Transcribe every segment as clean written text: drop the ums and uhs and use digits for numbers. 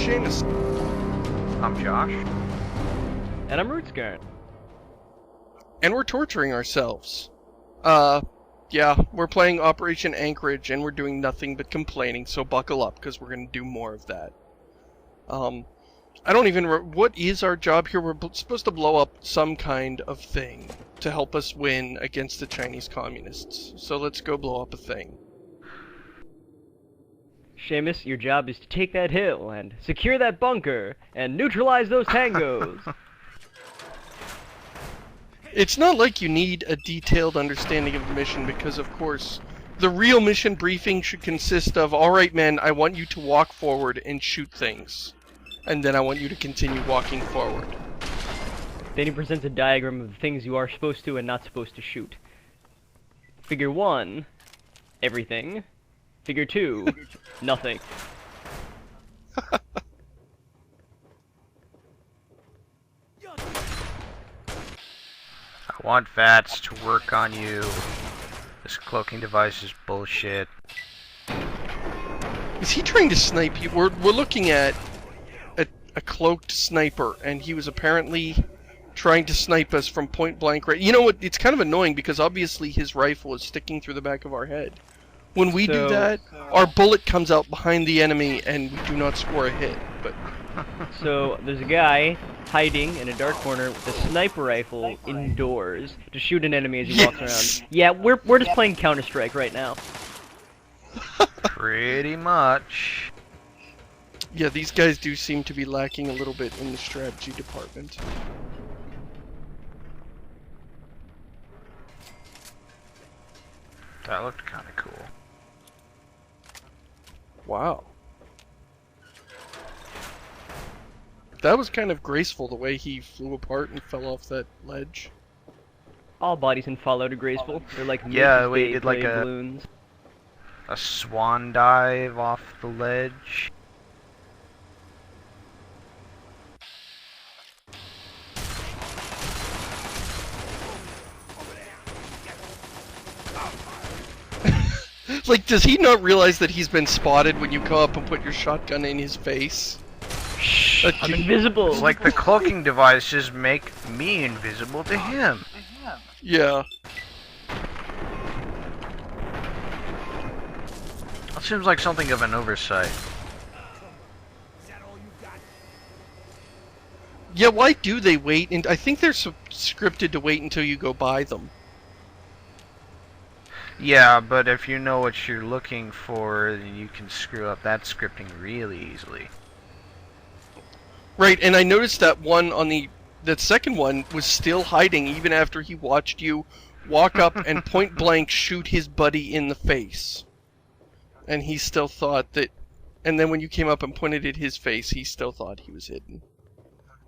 Seamus. I'm Josh. And I'm Rootsguard. And we're torturing ourselves. Yeah, we're playing Operation Anchorage, and we're doing nothing but complaining, so buckle up, because we're going to do more of that. I don't even... what is our job here? We're supposed to blow up some kind of thing to help us win against the Chinese communists. So let's go blow up a thing. Seamus, your job is to take that hill, and secure that bunker, and neutralize those tangos. It's not like you need a detailed understanding of the mission because, of course, the real mission briefing should consist of, alright men, I want you to walk forward and shoot things. And then I want you to continue walking forward. Then he presents a diagram of the things you are supposed to and not supposed to shoot. Figure 1, everything. Figure 2, nothing. I want VATS to work on you. This cloaking device is bullshit. Is he trying to snipe you? We're looking at a cloaked sniper, and he was apparently trying to snipe us from point blank range. You know what? It's kind of annoying because obviously his rifle is sticking through the back of our head. When we do that, our bullet comes out behind the enemy, and we do not score a hit. But so there's a guy hiding in a dark corner with a sniper rifle indoors to shoot an enemy as he walks around. Yeah, we're just playing Counter-Strike right now. Pretty much. Yeah, these guys do seem to be lacking a little bit in the strategy department. That looked kind of cool. Wow. That was kind of graceful, the way he flew apart and fell off that ledge. All bodies in Fallout are graceful. They're like we did like balloons. A swan dive off the ledge. Like, does he not realize that he's been spotted when you go up and put your shotgun in his face? Shh, I'm invisible! It's like the cloaking devices make me invisible to him. Yeah. That seems like something of an oversight. Yeah, why do they wait? And I think they're scripted to wait until you go by them. Yeah, but if you know what you're looking for, you can screw up that scripting really easily. Right, and I noticed that one on that second one was still hiding even after he watched you walk up and point blank shoot his buddy in the face. And he still thought that, and then when you came up and pointed at his face, he still thought he was hidden.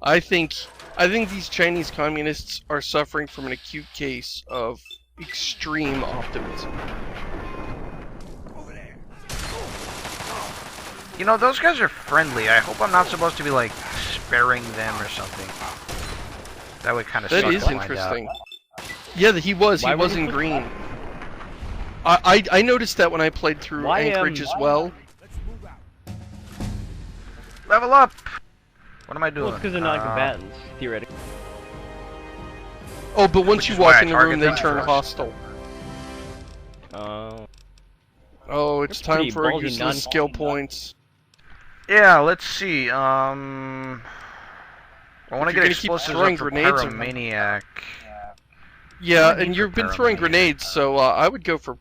I think these Chinese communists are suffering from an acute case of extreme optimism. You know, those guys are friendly. I hope I'm not supposed to be, like, sparing them or something. That would kind of suck. That is interesting. Yeah, he was in green. I noticed that when I played through Anchorage as well. Level up! What am I doing? Well, it's because they're non-combatants, theoretically. Oh, but once you walk in the room, they turn hostile. Oh, it's time for useless skill points. Yeah, let's see. I want to get explosives up for Pyromaniac. Yeah, and you've been throwing grenades, so I would go for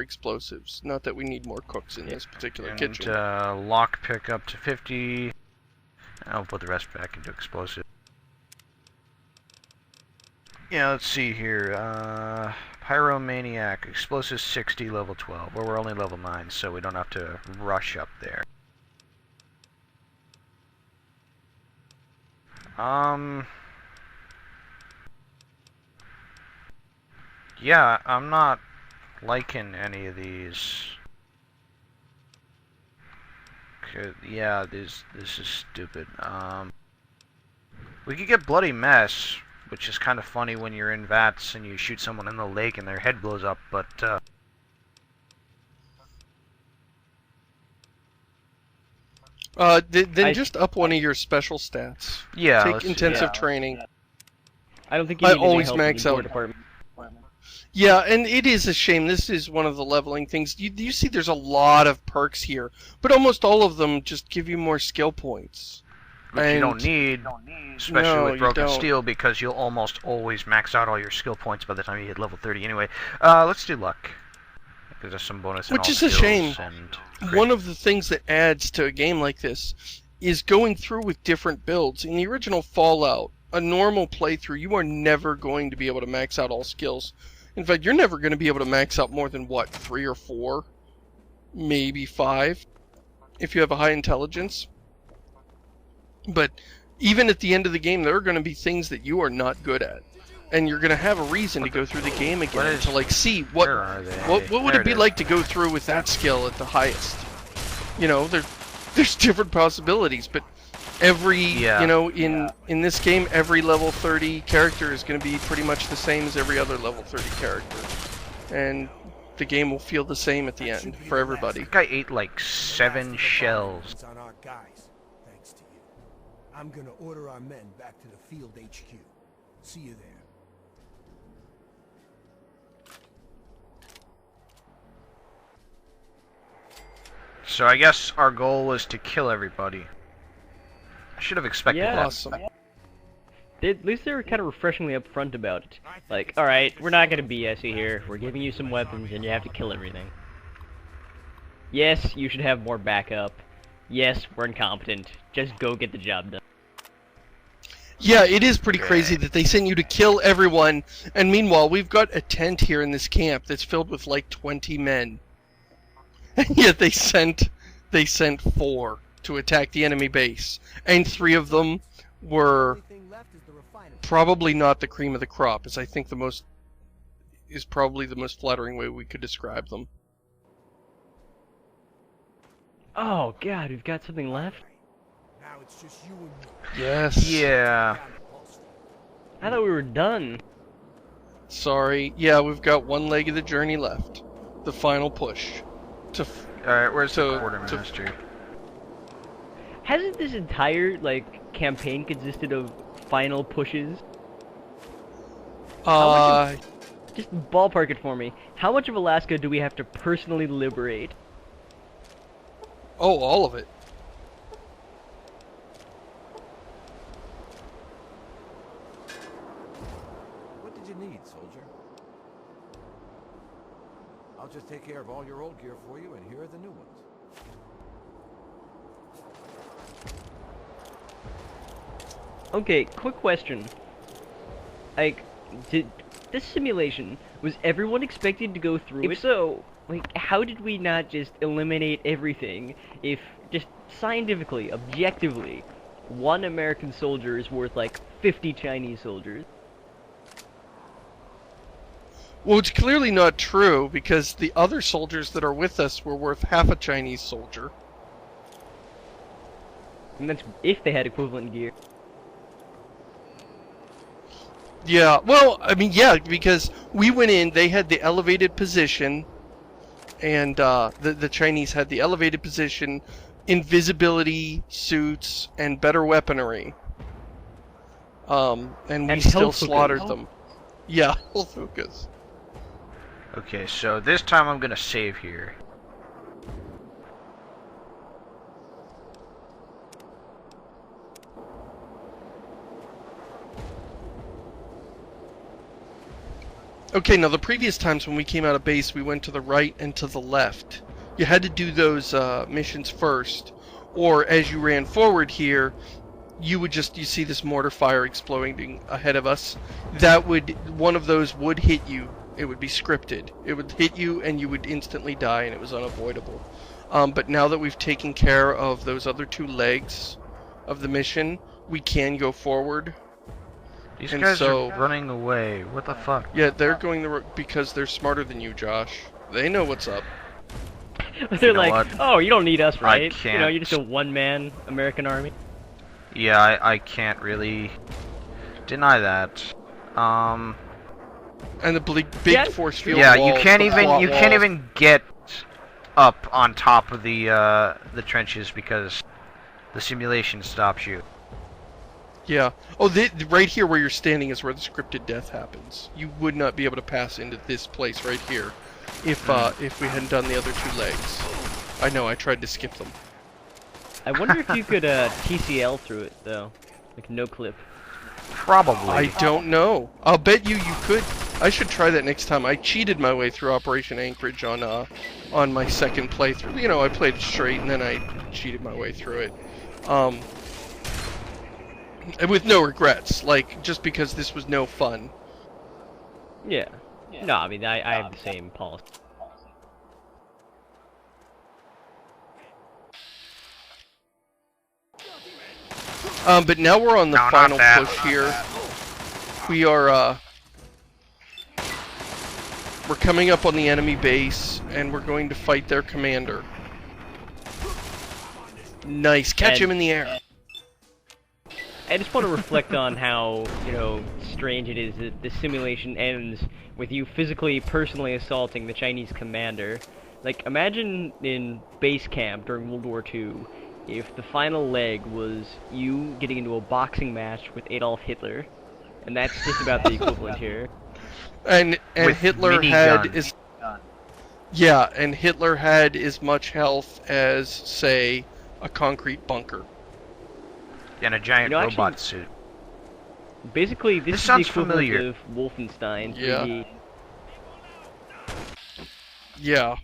explosives. Not that we need more cooks in this particular kitchen. Lockpick up to 50. I'll put the rest back into explosive. Yeah, let's see here. Pyromaniac, explosive 60, level 12. Well, we're only level 9, so we don't have to rush up there. Yeah, I'm not liking any of these. Yeah, this is stupid. We could get Bloody Mess, which is kind of funny when you're in VATS and you shoot someone in the lake and their head blows up, but Then just up one of your special stats. Yeah. Take let's- intensive yeah. training. I don't think you I need any always help max in the out. gore department. Yeah, and it is a shame. This is one of the leveling things. You see there's a lot of perks here, but almost all of them just give you more skill points. Which you don't need, especially No, with you Broken don't. Steel, because you'll almost always max out all your skill points by the time you hit level 30 anyway. Let's do luck. Because there's some bonus in Which all is a skills shame. and One of the things that adds to a game like this is going through with different builds. In the original Fallout, a normal playthrough, you are never going to be able to max out all skills. In fact, you're never going to be able to max out more than, 3 or 4? Maybe 5, if you have a high intelligence. But even at the end of the game, there are going to be things that you are not good at. And you're going to have a reason to go through the game again to, see what Where are they? what would There it be is. like to go through with that skill at the highest. You know, there's different possibilities, but every, in this game, every level 30 character is going to be pretty much the same as every other level 30 character. And the game will feel the same at the end for everybody. That guy ate like 7 shells. On our guys, thanks to you. I'm gonna order our men back to the field HQ. See you there. So I guess our goal was to kill everybody. I should have expected Yeah. that. Awesome. At least they were kind of refreshingly upfront about it. Like, alright, we're not gonna BS you here. We're giving you some weapons and you have to kill everything. Yes, you should have more backup. Yes, we're incompetent. Just go get the job done. Yeah, it is pretty crazy that they send you to kill everyone, and meanwhile, we've got a tent here in this camp that's filled with like 20 men. And yet they sent 4 to attack the enemy base, and 3 of them were probably not the cream of the crop, is I think probably the most flattering way we could describe them. Oh god, we've got something left? Now it's just you and me. Yes. Yeah. I thought we were done. Sorry. Yeah, we've got one leg of the journey left. The final push. Alright, where's the to- quartermaster? Hasn't this entire, campaign consisted of final pushes? Just ballpark it for me. How much of Alaska do we have to personally liberate? Oh, all of it. What did you need, soldier? I'll just take care of all your old gear for you, and here are the new ones. Okay, quick question. Did this simulation, was everyone expected to go through it? If so, how did we not just eliminate everything if, just scientifically, objectively, one American soldier is worth, 50 Chinese soldiers? Well, it's clearly not true, because the other soldiers that are with us were worth half a Chinese soldier. And that's if they had equivalent gear. Yeah, well, I mean, yeah, because we went in, they had the elevated position, and the Chinese had the elevated position, invisibility suits, and better weaponry. And we And still health slaughtered hookahs. them. Yeah, health hookahs. Okay, so this time I'm gonna save here. Okay, now the previous times when we came out of base, we went to the right and to the left. You had to do those missions first, or as you ran forward here, you see this mortar fire exploding ahead of us. One of those would hit you. It would be scripted. It would hit you and you would instantly die, and it was unavoidable. But now that we've taken care of those other 2 legs of the mission, we can go forward. These And guys so- are running away. What the fuck? Yeah, they're going because they're smarter than you, Josh. They know what's up. They're know like, what? oh, you don't need us, right? You can't. know, you're just a one-man American army. Yeah, I can't really deny that. And the big Yeah. force field Yeah, wall, you can't the even plot you can't walls. even get up on top of the trenches because The simulation stops you. Yeah. Oh, right here where you're standing is where the scripted death happens. You would not be able to pass into this place right here if we hadn't done the other 2 legs. I know, I tried to skip them. I wonder if you could TCL through it though, like no clip. Probably. I don't know. I'll bet you could. I should try that next time. I cheated my way through Operation Anchorage on my second playthrough. You know, I played it straight and then I cheated my way through it. And with no regrets, like, just because this was no fun. Yeah. No, I mean, I have the same policy. But now we're on the final push here. We are, we're coming up on the enemy base, and we're going to fight their commander. Nice. Catch him in the air. I just want to reflect on how, you know, strange it is that the simulation ends with you physically, personally assaulting the Chinese commander. Like, imagine in base camp during World War II, if the final leg was you getting into a boxing match with Adolf Hitler, and that's just about the equivalent here. And With Hitler had Hitler had as much health as, say, a concrete bunker. In a giant robot suit. Basically, this is the sounds equivalent familiar. of Wolfenstein. Yeah. 3D. Yeah.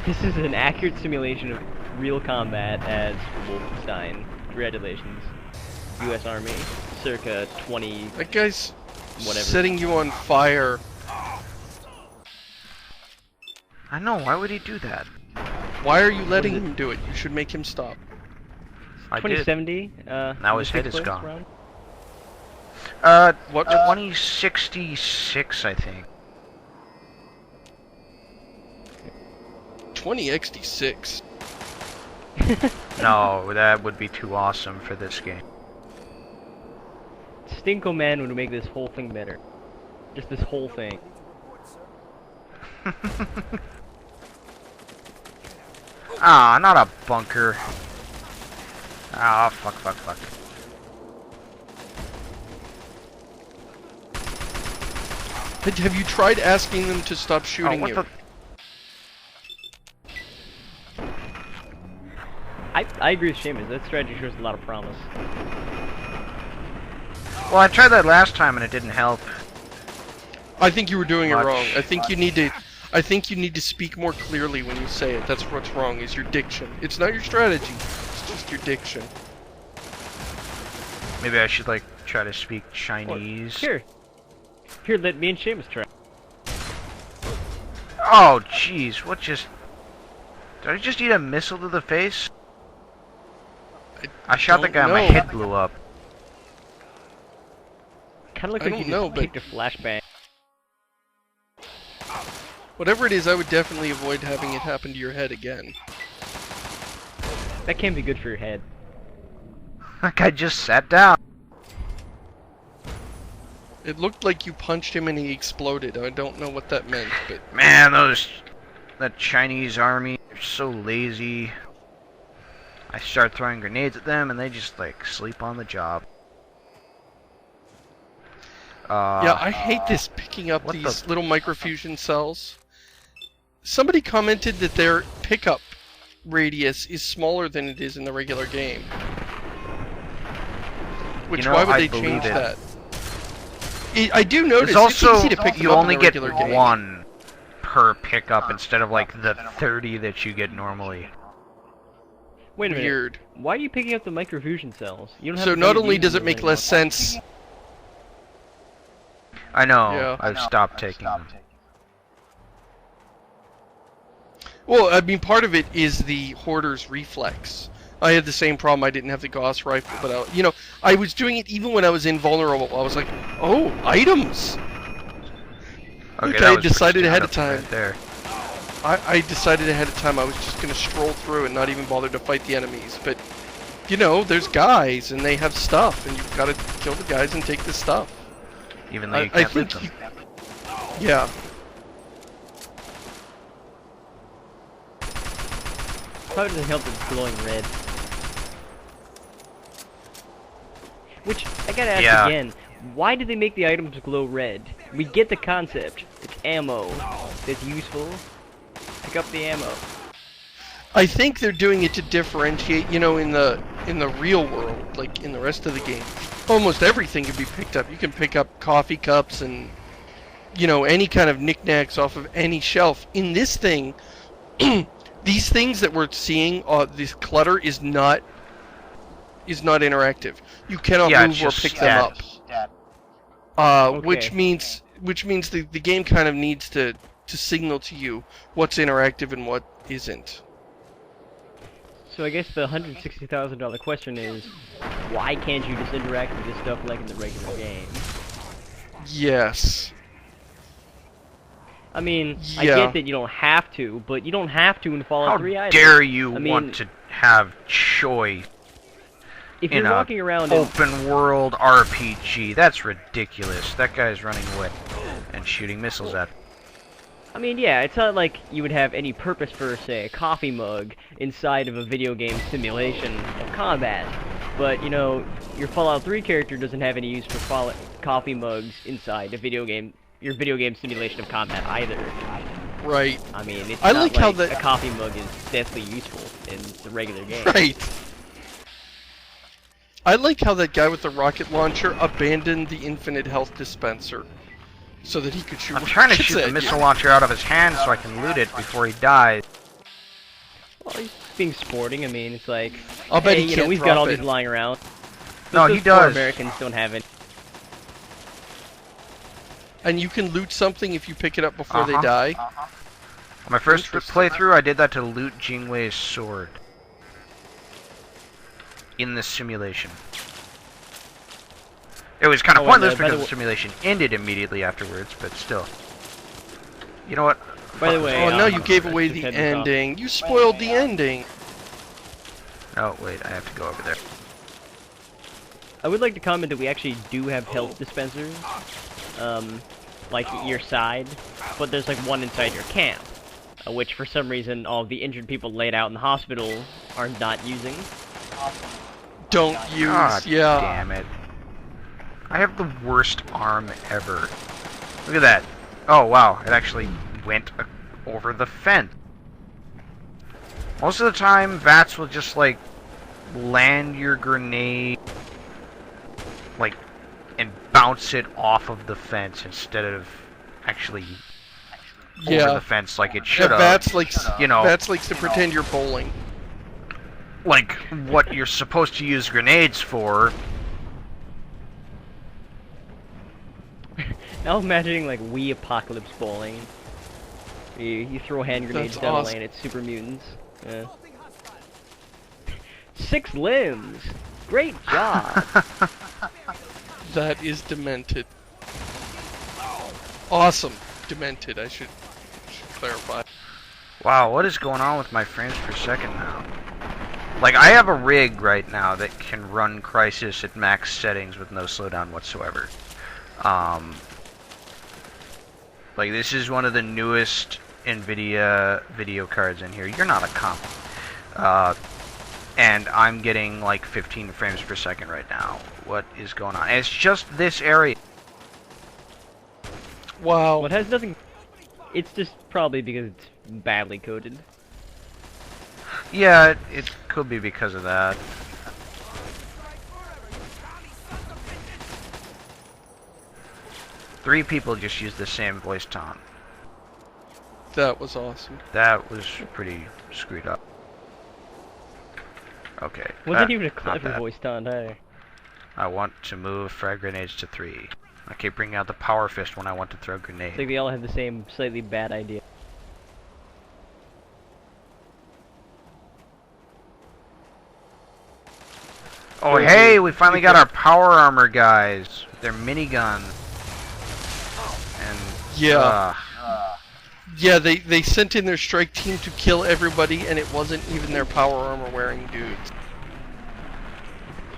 This is an accurate simulation of real combat as Wolfenstein. Congratulations, U.S. Army, circa 20. That guy's Whatever. setting you on fire. I know, why would he do that? Why are you letting him do it? You should make him stop. I did. 2070. Now his head is gone. Around? What? 2066, I think. 20XD6. No, that would be too awesome for this game. Stinko Man would make this whole thing better. Just this whole thing. Ah, not a bunker. Ah, fuck. Have you tried asking them to stop shooting what you? the... I agree with Seamus. That strategy shows a lot of promise. Well, I tried that last time and it didn't help. I think you were doing Much. it wrong. I think you need to speak more clearly when you say it. That's what's wrong, is your diction. It's not your strategy. It's just your diction. Maybe I should, like, try to speak Chinese. Here, let me and Seamus try. Oh, jeez, what just... Did I just eat a missile to the face? I shot the guy and my head blew up. Kind of looks I like don't you know, just but- kicked a flashbang. Whatever it is, I would definitely avoid having it happen to your head again. That can't be good for your head. That guy just sat down. It looked like you punched him and he exploded. I don't know what that meant, but... Man, that Chinese army, they're so lazy. I start throwing grenades at them and they just, like, sleep on the job. Yeah, I hate this picking up what these the little microfusion cells. Somebody commented that their pickup radius is smaller than it is in the regular game. Which, You know, why would I they believe change it. that? I do notice It's also, it's easy to pick you them up only in a get regular game. one per pickup instead of, like, the 30 that you get normally. Wait a minute. Weird. Why are you picking up the microfusion cells? You don't have So to not do only these does it anymore. make less sense... I know, Yeah. I've stopped taking them. Well, I mean, part of it is the hoarder's reflex. I had the same problem. I didn't have the Gauss rifle, but I was doing it even when I was invulnerable. I was like, oh, items! Okay, I that was decided pretty ahead of stand-up time. right there. I decided ahead of time I was just going to stroll through and not even bother to fight the enemies. But, you know, there's guys and they have stuff, and you've got to kill the guys and take the stuff. Even though you I can't loot think them. Yeah. probably doesn't help that it's glowing red. Which, I gotta ask again, why did they make the items glow red? We get the concept. It's ammo. It's useful. Pick up the ammo. I think they're doing it to differentiate, you know, in the real world, like in the rest of the game. Almost everything can be picked up. You can pick up coffee cups and, you know, any kind of knickknacks off of any shelf. In this thing, these things that we're seeing, this clutter is not interactive. You cannot move or pick them up. Okay. Which means the game kind of needs to signal to you what's interactive and what isn't. So I guess the $160,000 question is, why can't you just interact with this stuff like in the regular game? Yes. I mean, Yeah. I get that you don't have to, but you don't have to in Fallout 3 either. How dare you I mean, want to have choice if in you're a walking around and open world RPG? That's ridiculous. That guy's running away and shooting missiles at him. I mean, yeah, it's not like you would have any purpose for, say, a coffee mug inside of a video game simulation of combat. But, you know, your Fallout 3 character doesn't have any use for coffee mugs inside your video game simulation of combat either. Right. I mean, it's I not like how the- a coffee mug is deathly useful in the regular game. Right. I like how that guy with the rocket launcher abandoned the infinite health dispenser so that he could shoot I'm trying to rockets shoot at the you. missile launcher out of his hand so I can loot it before he dies. Well, he's being sporting. I mean, it's like, I'll bet hey, he you know, can't we've got drop all it. these lying around. No, he Those poor does. Americans don't have it. And you can loot something if you pick it up before they die. On my first Interesting. playthrough, I did that to loot Jingwei's sword. In the simulation. It was kind of Oh, and, pointless by because the the w- simulation ended immediately afterwards, but still. You know what? By the way, Oh no, you I'm gave gonna away just the head this off. ending. You spoiled the ending. Oh, wait, I have to go over there. I would like to comment that we actually do have health dispensers, like your side, but there's like one inside your camp, which for some reason all the injured people laid out in the hospital are not using. Don't use, God yeah. damn it. I have the worst arm ever. Look at that. Oh, wow, it actually went over the fence. Most of the time, VATS will just, like, land your grenade, like, and bounce it off of the fence instead of actually over Yeah. the fence like it Yeah, should have. Bats likes, You know. Bats likes to pretend you're bowling. Like, what you're supposed to use grenades for. Now imagining like Wii Apocalypse bowling. You throw hand grenades That's down the awesome. lane at super mutants. 6 limbs! Great job! That is demented. Awesome. Demented, I should clarify. Wow, what is going on with my frames per second now? Like, I have a rig right now that can run Crysis at max settings with no slowdown whatsoever. Like, this is one of the newest NVIDIA video cards in here. You're not a comp. And I'm getting, like, 15 frames per second right now. What is going on? And it's just this area. Wow. Well, it has nothing. It's just probably because it's badly coded. Yeah, it could be because of that. Three people just used the same voice tone. That was awesome. That was pretty screwed up. Okay. Wasn't even a not clever bad. voice taunt either. I want to move frag grenades to 3. I keep bringing out the power fist when I want to throw It's like grenades. they all have the same slightly bad idea. Oh, hey, we finally got our power armor guys with their miniguns. And Yeah. Yeah, they sent in their strike team to kill everybody, and it wasn't even their power armor wearing dudes.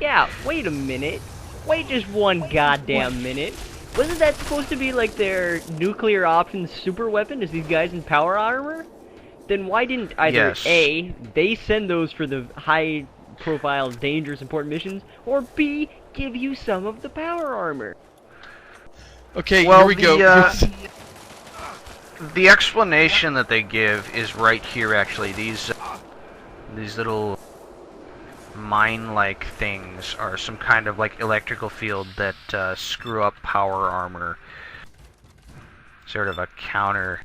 Yeah, wait a minute. Wait just one goddamn minute. Wasn't that supposed to be like their nuclear option super weapon? Is these guys in power armor? then why didn't either Yes. A, they send those for the high-profile, dangerous, important missions, or B, give you some of the power armor? Okay, Well, here we go. The explanation that they give is right here, actually. These little mine-like things are some kind of like electrical field that screw up power armor. Sort of a counter.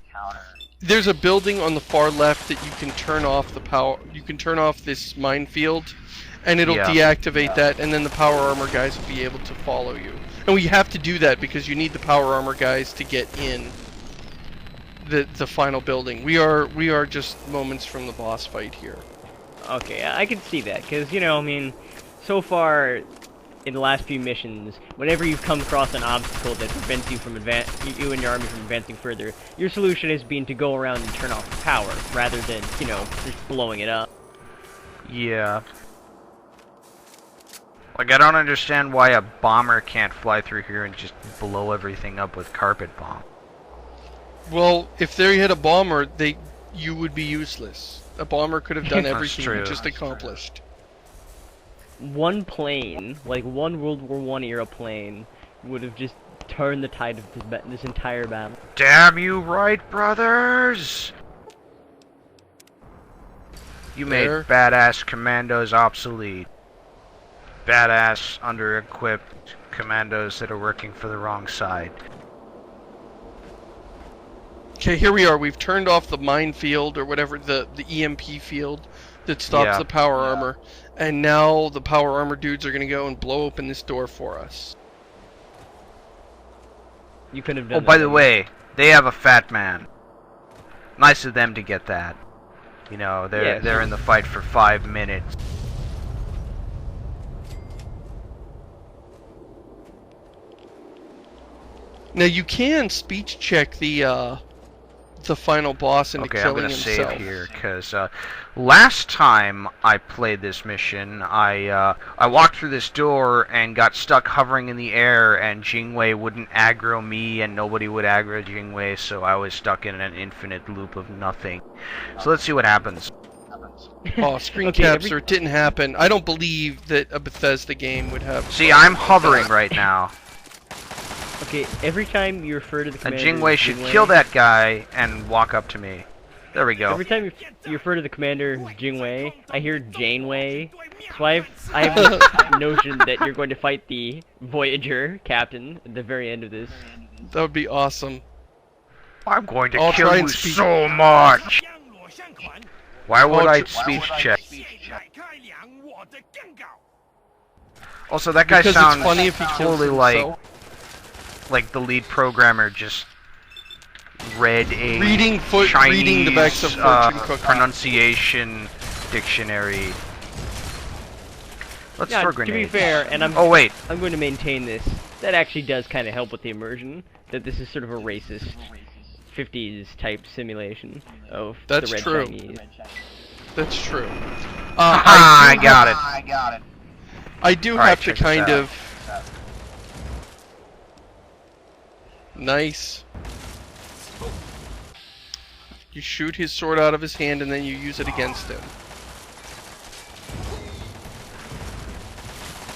There's a building on the far left that you can turn off the power. You can turn off this minefield, and it'll deactivate that, and then the power armor guys will be able to follow you. And we have to do that because you need the power armor guys to get in the final building. We are just moments from the boss fight here. Okay, I can see that, because, you know, I mean, so far, in the last few missions, whenever you've come across an obstacle that prevents you from you and your army from advancing further, your solution has been to go around and turn off the power, rather than, you know, just blowing it up. Yeah. Like, I don't understand why a bomber can't fly through here and just blow everything up with carpet bomb. Well, if they had a bomber, you would be useless. A bomber could have done That's everything true. you just accomplished. One plane, like one World War I era plane, would have just turned the tide of this entire battle. Damn you right, brothers! You made There. badass commandos obsolete. Badass, under-equipped commandos that are working for the wrong side. Okay, here we are. We've turned off the minefield, or whatever, the EMP field that stops the power armor. And now the power armor dudes are going to go and blow open this door for us. You could have done Oh, that. by the way, they have a fat man. Nice of them to get that. You know, they're in the fight for 5 minutes. Now you can speech check the final boss into Okay, I'm killing gonna himself. save here because last time I played this mission, I walked through this door and got stuck hovering in the air, and Jingwei wouldn't aggro me, and nobody would aggro Jingwei, so I was stuck in an infinite loop of nothing. So let's see what happens. Oh, screen Okay, capture, it didn't happen. I don't believe that a Bethesda game would have... See, I'm hovering right now. Okay, every time you refer to the And commander... Jingwei should kill that guy and walk up to me. There we go. Every time you refer to the commander who's Jingwei, I hear Janeway. So I have this notion that you're going to fight the Voyager captain at the very end of this. That would be awesome. I'm going to I'll kill try you and speak- so much! Why would I speech check? Also, that guy Because sounds it's funny if he kills totally himself. like the lead programmer just read a Reading the backs of Chinese fortune cookie. pronunciation dictionary. Let's Yeah, throw to grenades. be fair, and Oh wait, I'm going to maintain this. That actually does kind of help with the immersion. That this is sort of a racist 50s type simulation of That's the Red true. Chinese. That's true. I got it. I do Alright, have to check this kind out. of... Nice. You shoot his sword out of his hand and then you use it against him.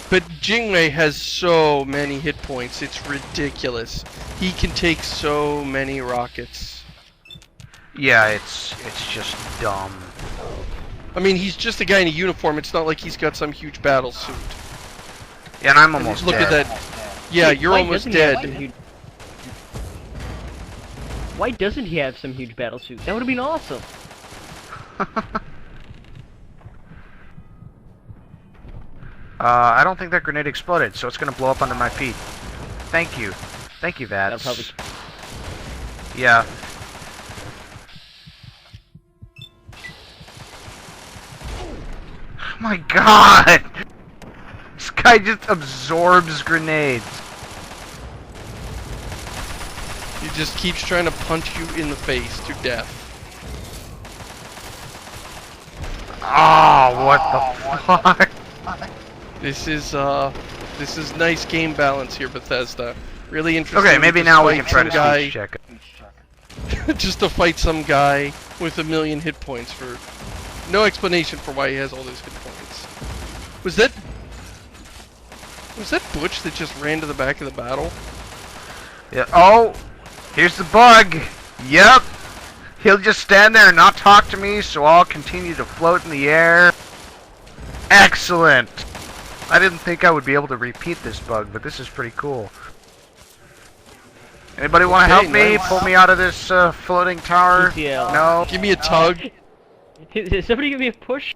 But Jingwei has so many hit points, it's ridiculous. He can take so many rockets. Yeah, it's just dumb. I mean, he's just a guy in a uniform, it's not like he's got some huge battle suit. Yeah, and I'm almost Look dead. at that. Yeah, Wait, you're why almost doesn't he have dead. some huge- Why doesn't he have some huge battle suit? That would have been awesome. I don't think that grenade exploded, so it's gonna blow up under my feet. Thank you, Vats. That'll probably... Yeah. Oh my god! This guy just absorbs grenades. He just keeps trying to punch you in the face to death. Oh, what the fuck? This is nice game balance here, Bethesda. Really interesting. Okay, to maybe just now we fight can try some to speech check. just to fight some guy with 1,000,000 hit points for no explanation for why he has all those hit points. Was that Butch that just ran to the back of the battle? Yeah. Oh, here's the bug. Yep. He'll just stand there and not talk to me, so I'll continue to float in the air. Excellent. I didn't think I would be able to repeat this bug, but this is pretty cool. Anybody want to help me? nice. Pull me out of this floating tower? TCL. No? Give me a tug. Somebody give me a push.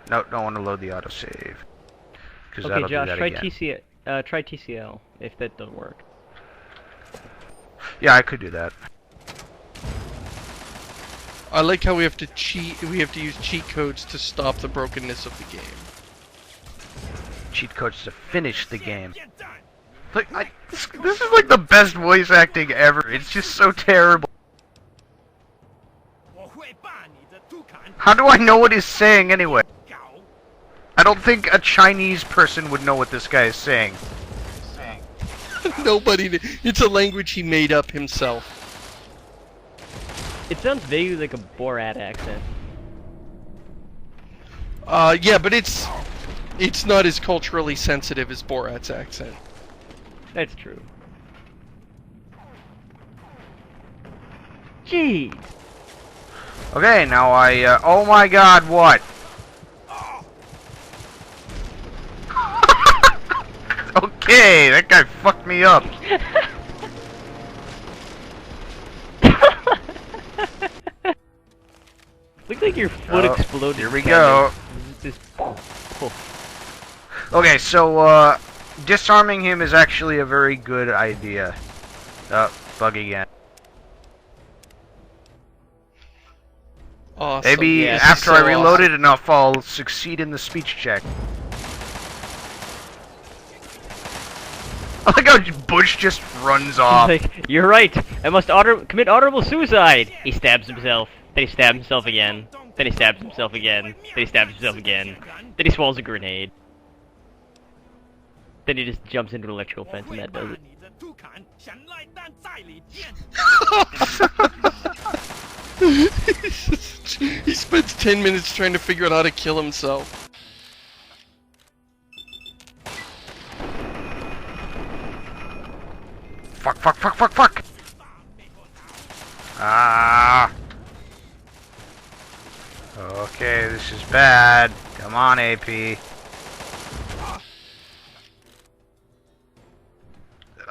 No, don't want to load the autosave. Because Okay, that'll do Josh, that try again. TCL. Try TCL if that doesn't work. Yeah, I could do that. I like how we have to cheat. We have to use cheat codes to stop the brokenness of the game. Cheat codes to finish the game. Like, this is like the best voice acting ever. It's just so terrible. How do I know what he's saying anyway? I don't think a Chinese person would know what this guy is saying. Nobody. It's a language he made up himself. It sounds vaguely like a Borat accent. Yeah, but it's not as culturally sensitive as Borat's accent. That's true. Jeez. Okay, now oh my god, what? Okay, that guy fucked me up. Looked like your foot Oh, exploded. here we go. Just poof. Okay, so, disarming him is actually a very good idea. Bug again. Awesome. Maybe Yes, after so I reload awesome. it enough, I'll succeed in the speech check. I like how Bush just runs off. He's like, you're right. I must commit honorable suicide. He stabs himself. Then he stabs himself again. Then he stabs himself again. Then he stabs himself again. Then he swallows a grenade. Then he just jumps into an electrical fence and that does it. He spends 10 minutes trying to figure out how to kill himself. Fuck. Ah. Okay, this is bad. Come on, AP.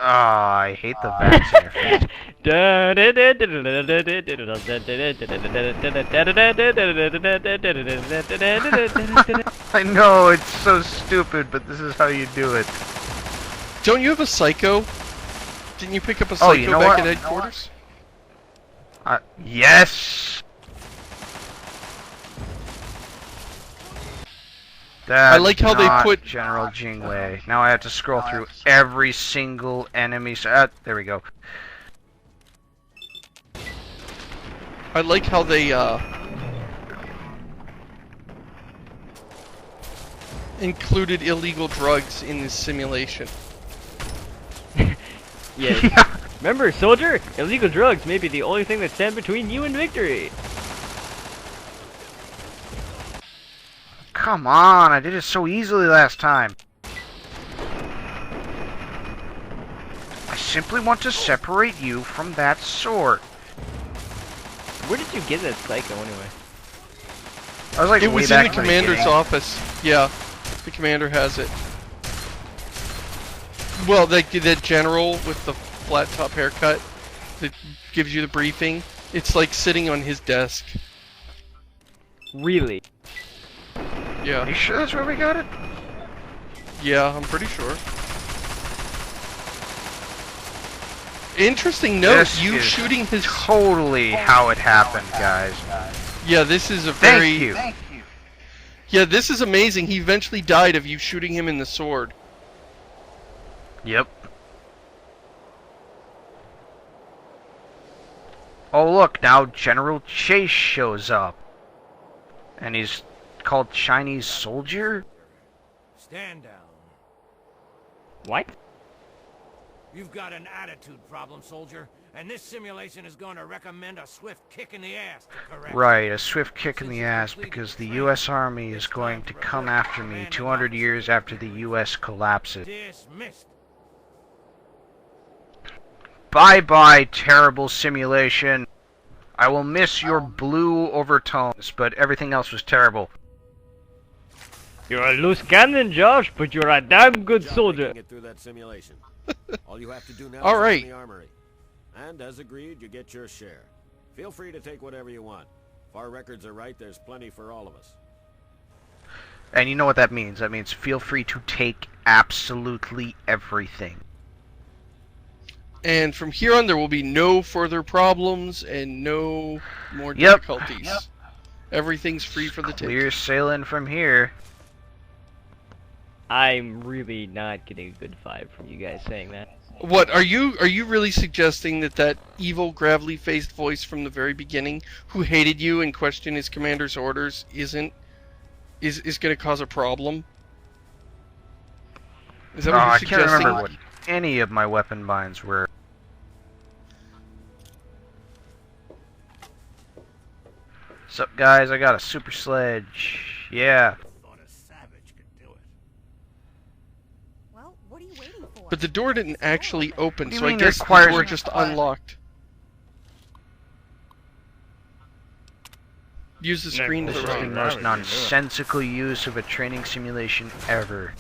Oh, I hate the vents in your face. I know, it's so stupid, but this is how you do it. Don't you have a Psycho? Didn't you pick up a Psycho Oh, you know back what? at headquarters? Yes! I like how they That's put- not General Jingwei. Now I have to scroll through every single enemy. There we go. I like how they, included illegal drugs in this simulation. Yes. Yeah. Remember, soldier, illegal drugs may be the only thing that stand between you and victory. Come on, I did it so easily last time. I simply want to separate you from that sword. Where did you get that Psycho anyway? I was like, It way was in back the commander's beginning. office. Yeah, the commander has it. Well, that general with the flat top haircut that gives you the briefing, it's like sitting on his desk. Really? Are Yeah, you sure that's where we got it? yeah, I'm pretty sure. Interesting note, This you is shooting his... Totally how it happened, guys. Yeah, this is a very... Thank you. Yeah, this is amazing. He eventually died of you shooting him in the sword. Yep. Oh look, now General Chase shows up. And he's called Chinese Soldier? Stand down. What? You've got an attitude problem, soldier, And this simulation is going to recommend a swift kick in the ass to correct. Right, a swift kick in the ass because the U.S. Army is going to come after me 200 years after the U.S. collapses. Dismissed. Bye-bye, terrible simulation. I will miss your blue overtones, but everything else was terrible. You're a loose cannon, Josh, but you're a damn good soldier. Get through that simulation. All you have to do now All is right. open the armory. And as agreed, you get your share. Feel free to take whatever you want. If our records are right, there's plenty for all of us. And you know what that means. That means feel free to take absolutely everything. And from here on, there will be no further problems and no more difficulties. Yep. Everything's free for the taking. Clear sailing from here. I'm really not getting a good vibe from you guys saying that. What are you really suggesting that evil, gravelly-faced voice from the very beginning, who hated you and questioned his commander's orders, is going to cause a problem? Is that what you're I suggesting? can't remember what any of my weapon binds were. What's up, guys? I got a super sledge. Yeah. Thought a savage could do it. Well, what are you waiting for? But the door didn't actually open, What do you so I mean guess the requires door a just fire? unlocked. Use the screen This to is the run. most nonsensical use of a training simulation ever.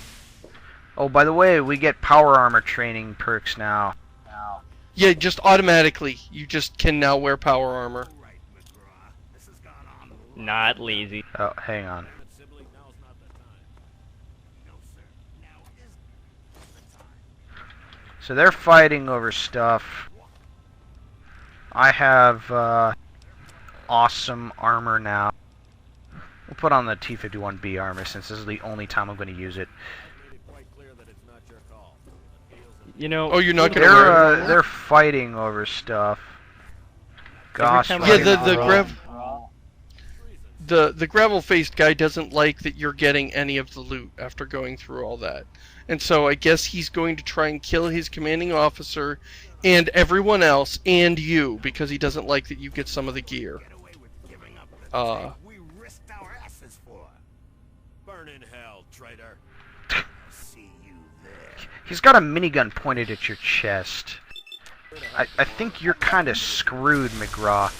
Oh, by the way, we get power armor training perks now. Yeah, just automatically. You just can now wear power armor. Right, McGraw. This has gone on. Not lazy. Oh, hang on. Sibley, now's not the time. No, sir. Now is the time. So they're fighting over stuff. I have awesome armor now. We'll put on the T-51B armor since this is the only time I'm going to use it. Made it quite clear that it's not your call. The deal's in You know. Oh, you're not gonna wear it? They're fighting over stuff. Gosh, time Yeah, I the gravel-faced guy doesn't like that you're getting any of the loot after going through all that. And so I guess he's going to try and kill his commanding officer and everyone else and you because he doesn't like that you get some of the gear. Get away with giving up the thing we risked our asses for. burn in hell, traitor. See you there. he's got a minigun pointed at your chest. I think you're kind of screwed, McGraw.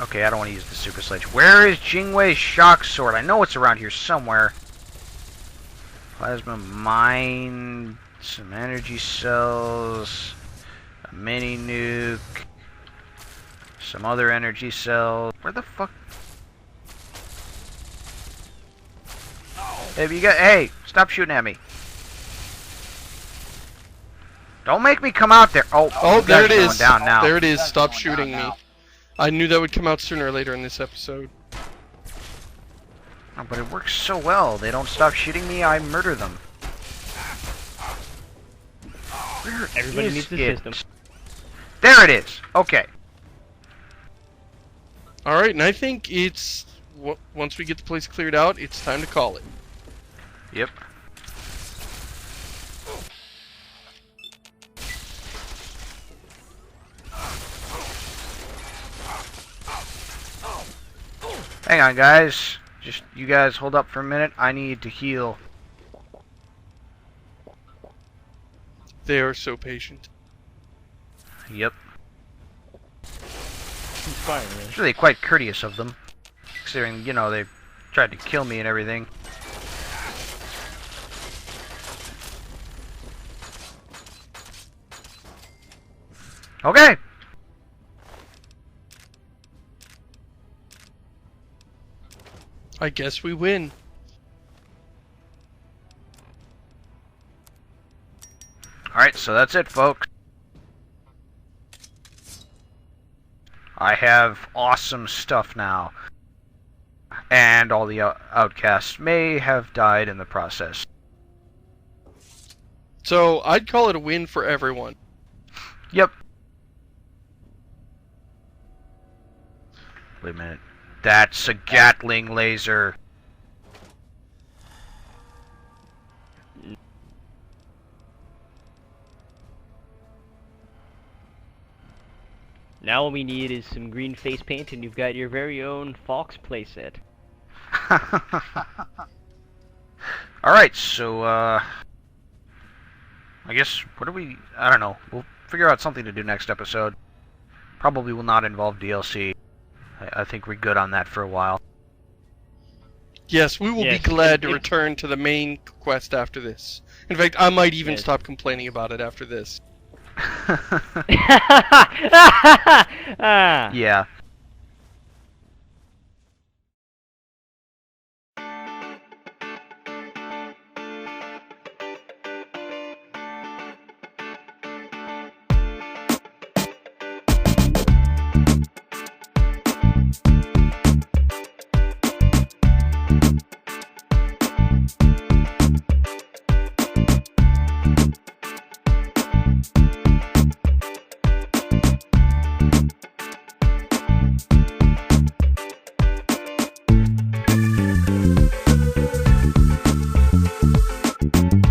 Okay, I don't want to use the super sledge. Where is Jingwei's shock sword? I know it's around here somewhere. Plasma mine, some energy cells, a mini nuke, some other energy cells. Where the fuck? Hey, stop shooting at me. Don't make me come out there. Oh, Oh, you there it guys are going is. down now. There it is. Stop shooting me. I knew that would come out sooner or later in this episode. Oh, but it works so well. They don't stop shooting me, I murder them. Where Everybody is needs the it? system. There it is. Okay. Alright, and I think it's... once we get the place cleared out, it's time to call it. Yep. Hang on, guys. Just you guys hold up for a minute. I need to heal. They are so patient. Yep. Inspiring. It's really quite courteous of them. Considering, you know, they tried to kill me and everything. Okay. I guess we win. Alright, so that's it, folks. I have awesome stuff now. And all the outcasts may have died in the process. So, I'd call it a win for everyone. Yep. Wait a minute. That's a Gatling laser. Now all we need is some green face paint, and you've got your very own Fox playset. Alright, so, I guess, I don't know. We'll figure out something to do next episode. Probably will not involve DLC. I think we're good on that for a while. Yes, we will be glad to return to the main quest after this. In fact, I might even stop complaining about it after this. Yeah. You